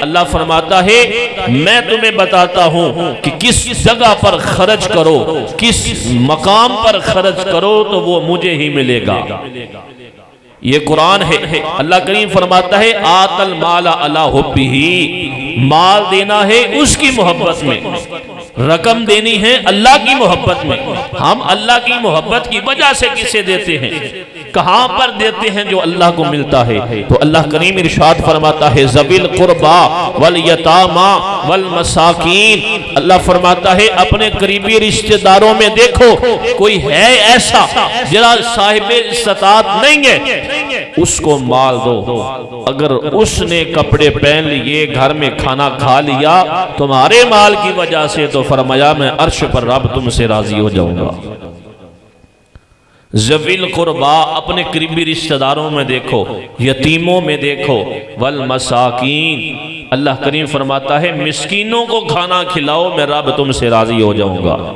اللہ فرماتا ہے میں تمہیں بتاتا ہوں کہ کس جگہ پر خرچ کرو، کس مقام پر خرچ کرو تو وہ مجھے ہی ملے گا۔ یہ قرآن ہے۔ اللہ کریم فرماتا ہے آت المال علی حبہ، مال دینا ہے اس کی محبت میں، رقم دینی ہے اللہ کی محبت میں۔ ہم اللہ کی محبت کی وجہ سے کسے دیتے ہیں؟ کہاں پر دیتے ہیں؟ جو اللہ کو ملتا ہے۔ تو اللہ کریم ارشاد فرماتا ہے ذوی القربى والیتامی والمساکین، اللہ فرماتا ہے اپنے قریبی رشتہ داروں میں دیکھو کوئی ہے ایسا جرا صاحب استطاعت نہیں ہے، اس کو مال دو۔ اگر اس نے کپڑے پہن لیے، گھر میں کھانا کھا لیا تمہارے مال کی وجہ سے، تو فرمایا میں عرش پر رب تم سے راضی ہو جاؤں گا۔ ذوی القربى اپنے قریبی رشتہ داروں میں دیکھو، یتیموں میں دیکھو، والمساکین اللہ کریم فرماتا ہے مسکینوں کو کھانا کھلاؤ میں رب تم سے راضی ہو جاؤں گا۔